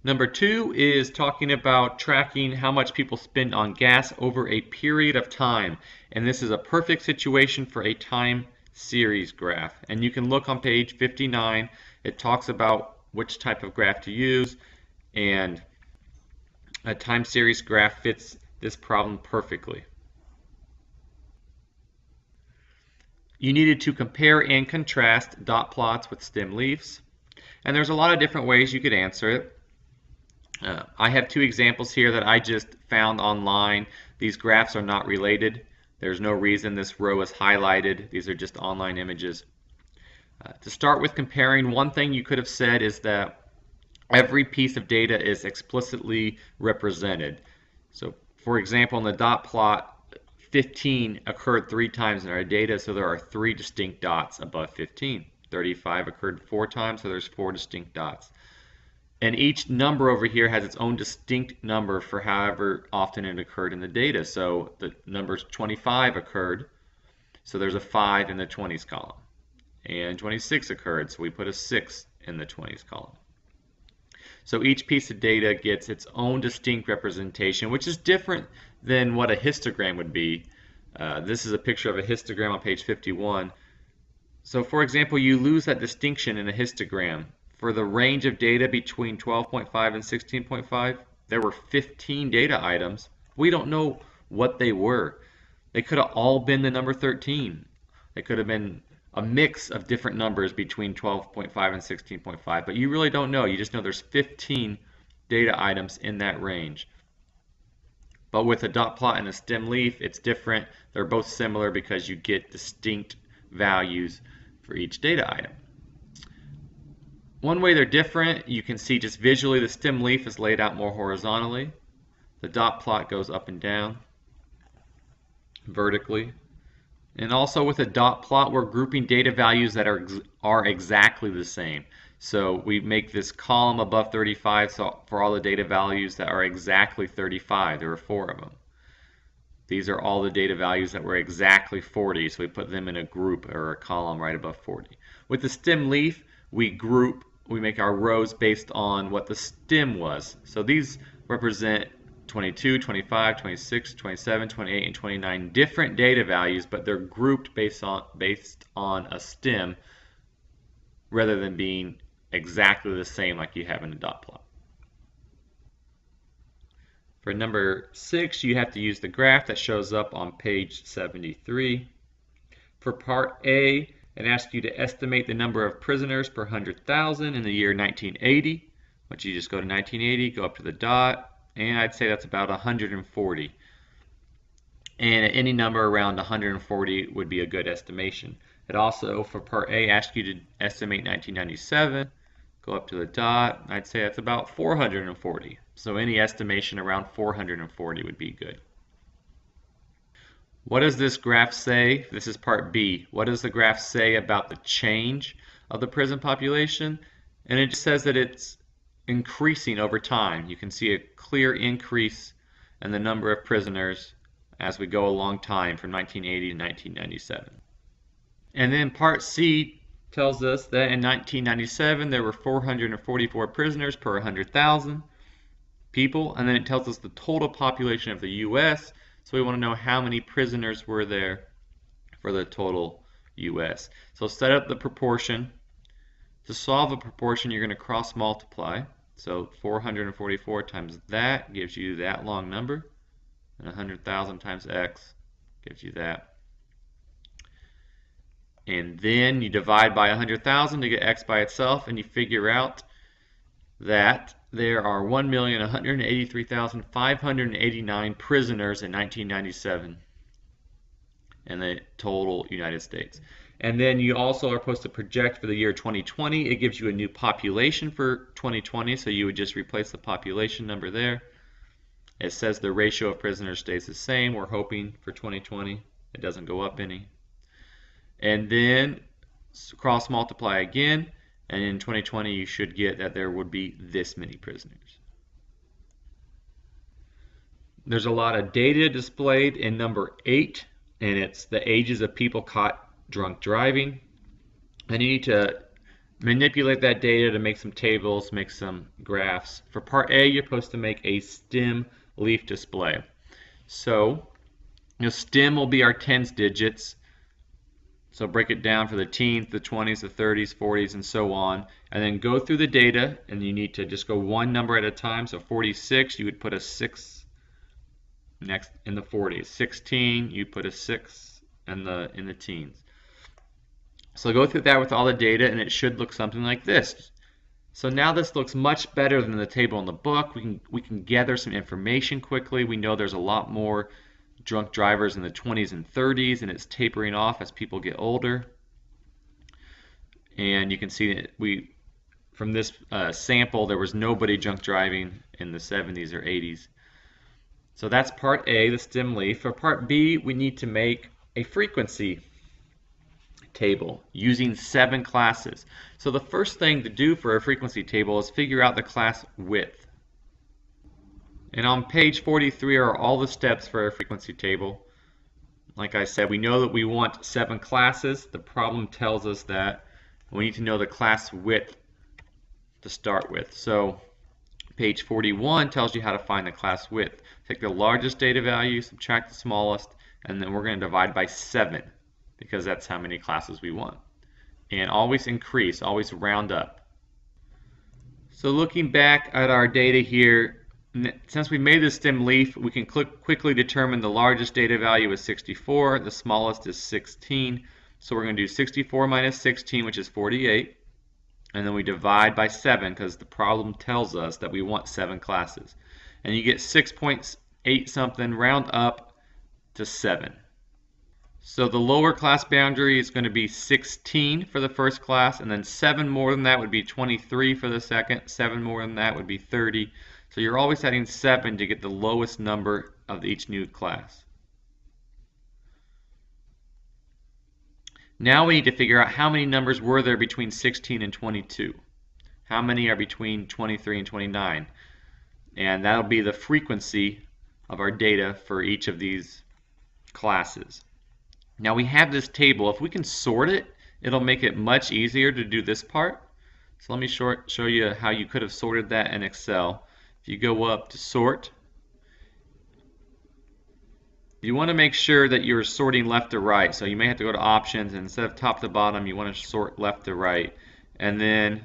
Number 2 is talking about tracking how much people spend on gas over a period of time. And this is a perfect situation for a time series graph. And you can look on page 59. It talks about which type of graph to use. And a time series graph fits this problem perfectly. You needed to compare and contrast dot plots with stem leaves. And there's a lot of different ways you could answer it. I have two examples here that I just found online. These graphs are not related. There's no reason this row is highlighted. These are just online images. To start with comparing, one thing you could have said is that every piece of data is explicitly represented. So for example, in the dot plot, 15 occurred 3 times in our data, so there are 3 distinct dots above 15. 35 occurred 4 times, so there's 4 distinct dots. And each number over here has its own distinct number for however often it occurred in the data. So the numbers 25 occurred, so there's a 5 in the 20s column. And 26 occurred, so we put a 6 in the 20s column. So each piece of data gets its own distinct representation, which is different than what a histogram would be. This is a picture of a histogram on page 51. So for example, you lose that distinction in a histogram. For the range of data between 12.5 and 16.5, there were 15 data items. We don't know what they were. They could have all been the number 13. They could have been a mix of different numbers between 12.5 and 16.5, but you really don't know. You just know there's 15 data items in that range. But with a dot plot and a stem leaf, it's different. They're both similar because you get distinct values for each data item. One way they're different, you can see just visually the stem leaf is laid out more horizontally. The dot plot goes up and down vertically. And also with a dot plot, we're grouping data values that are exactly the same. So we make this column above 35 so for all the data values that are exactly 35. There are 4 of them. These are all the data values that were exactly 40, so we put them in a group or a column right above 40. With the stem leaf, we make our rows based on what the stem was. So these represent 22, 25, 26, 27, 28, and 29 different data values, but they're grouped based on a stem rather than being exactly the same like you have in a dot plot. For number 6, you have to use the graph that shows up on page 73. For part A, it asks you to estimate the number of prisoners per 100,000 in the year 1980. Once you just go to 1980, go up to the dot, and I'd say that's about 140. And any number around 140 would be a good estimation. It also, for part A, asks you to estimate 1997. Go up to the dot, I'd say that's about 440. So any estimation around 440 would be good. What does this graph say? This is part B. What does the graph say about the change of the prison population? And it just says that it's increasing over time. You can see a clear increase in the number of prisoners as we go along time from 1980 to 1997. And then part C tells us that in 1997 there were 444 prisoners per 100,000 people, and then it tells us the total population of the U.S., so we want to know how many prisoners were there for the total U.S. So set up the proportion. To solve a proportion, you're going to cross multiply. So 444 times that gives you that long number, and 100,000 times x gives you that. And then you divide by 100,000 to get x by itself, and you figure out that there are 1,183,589 prisoners in 1997 in the total United States. And then you also are supposed to project for the year 2020. It gives you a new population for 2020, so you would just replace the population number there. It says the ratio of prisoners stays the same. We're hoping for 2020 it doesn't go up any. And then cross multiply again. And in 2020, you should get that there would be this many prisoners. There's a lot of data displayed in number 8, and it's the ages of people caught drunk driving. And you need to manipulate that data to make some tables, make some graphs. For part A, you're supposed to make a stem leaf display. So, stem will be our tens digits. So break it down for the teens, the 20s, the 30s, 40s, and so on. And then go through the data, and you need to just go one number at a time. So 46, you would put a 6 next in the 40s. 16, you put a 6 in the teens. So go through that with all the data, and it should look something like this. So now this looks much better than the table in the book. We can gather some information quickly. We know there's a lot more drunk drivers in the 20s and 30s, and it's tapering off as people get older. And you can see that from this sample, there was nobody drunk driving in the 70s or 80s. So that's part A, the stem leaf. For part B, we need to make a frequency table using 7 classes. So the first thing to do for a frequency table is figure out the class width. And on page 43 are all the steps for a frequency table. Like I said, we know that we want 7 classes. The problem tells us that we need to know the class width to start with. So page 41 tells you how to find the class width. Take the largest data value, subtract the smallest, and then we're going to divide by 7 because that's how many classes we want. And always increase, always round up. So looking back at our data here, since we made the stem leaf, we can quickly determine the largest data value is 64, the smallest is 16. So we're going to do 64 minus 16, which is 48. And then we divide by 7 because the problem tells us that we want 7 classes. And you get 6.8 something, round up to 7. So the lower class boundary is going to be 16 for the first class, and then 7 more than that would be 23 for the second, 7 more than that would be 30. So you're always adding 7 to get the lowest number of each new class. Now we need to figure out how many numbers were there between 16 and 22. How many are between 23 and 29? And that'll be the frequency of our data for each of these classes. Now we have this table. If we can sort it, it'll make it much easier to do this part. So let me show you how you could have sorted that in Excel. If you go up to sort, you want to make sure that you're sorting left to right. So you may have to go to options, and instead of top to bottom, you want to sort left to right. And then,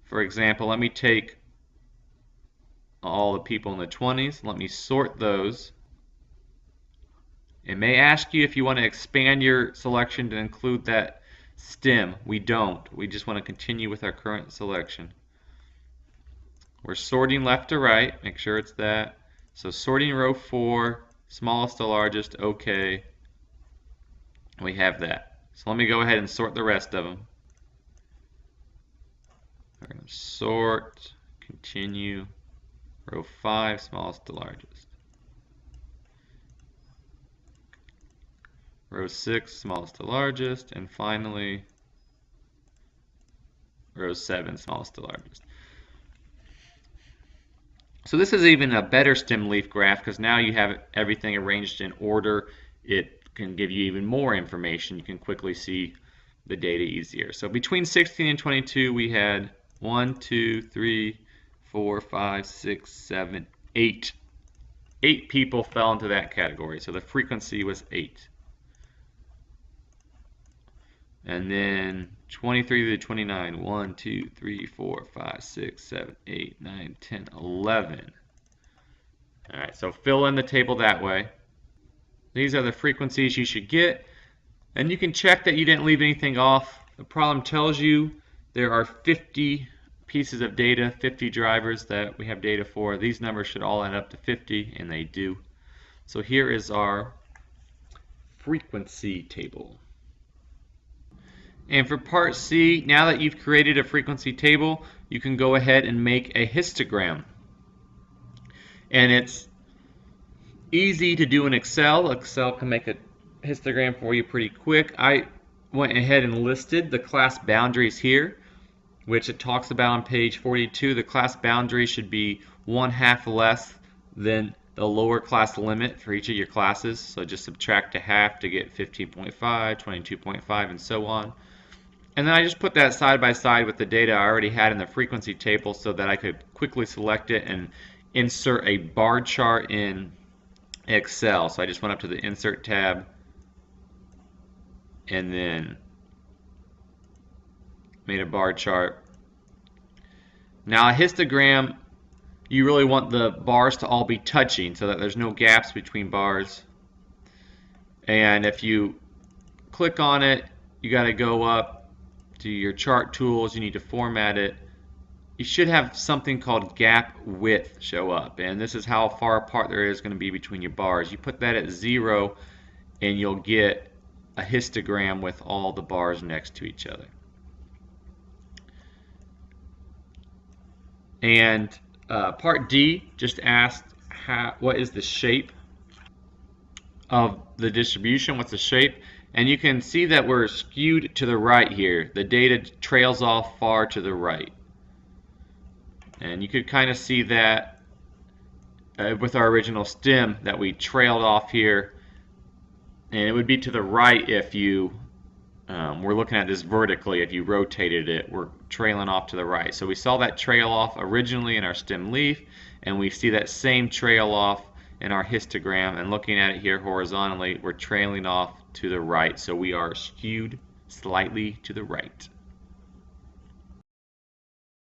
for example, let me take all the people in the 20s. Let me sort those. It may ask you if you want to expand your selection to include that stem. We don't. We just want to continue with our current selection. We're sorting left to right. Make sure it's that. So sorting row 4, smallest to largest, OK. We have that. So let me go ahead and sort the rest of them. We're going to sort, continue, row 5, smallest to largest. Row 6, smallest to largest, and finally row 7, smallest to largest. So this is even a better stem leaf graph because now you have everything arranged in order. It can give you even more information. You can quickly see the data easier. So between 16 and 22 we had 1, 2, 3, 4, 5, 6, 7, 8. 8 people fell into that category. So the frequency was 8. And then 23 to 29, 1, 2, 3, 4, 5, 6, 7, 8, 9, 10, 11. All right, so fill in the table that way. These are the frequencies you should get. And you can check that you didn't leave anything off. The problem tells you there are 50 pieces of data, 50 drivers that we have data for. These numbers should all add up to 50, and they do. So here is our frequency table. And for part C, now that you've created a frequency table, you can go ahead and make a histogram. And it's easy to do in Excel. Excel can make a histogram for you pretty quick. I went ahead and listed the class boundaries here, which it talks about on page 42. The class boundary should be 1/2 less than the lower class limit for each of your classes. So just subtract a half to get 15.5, 22.5, and so on. And then I just put that side by side with the data I already had in the frequency table so that I could quickly select it and insert a bar chart in Excel. So I just went up to the Insert tab and then made a bar chart. Now a histogram, you really want the bars to all be touching so that there's no gaps between bars. And if you click on it, you got to go up to your chart tools. You need to format it. You should have something called gap width show up, and this is how far apart there is going to be between your bars. You put that at 0 and you'll get a histogram with all the bars next to each other. And part D just asked what is the shape of the distribution, what's the shape, and you can see that we're skewed to the right here. The data trails off far to the right, and you could kind of see that with our original stem that we trailed off here, and it would be to the right if you we're looking at this vertically. If you rotated it, we're trailing off to the right. So we saw that trail off originally in our stem leaf, and we see that same trail off in our histogram, and looking at it here horizontally, we're trailing off to the right, so we are skewed slightly to the right.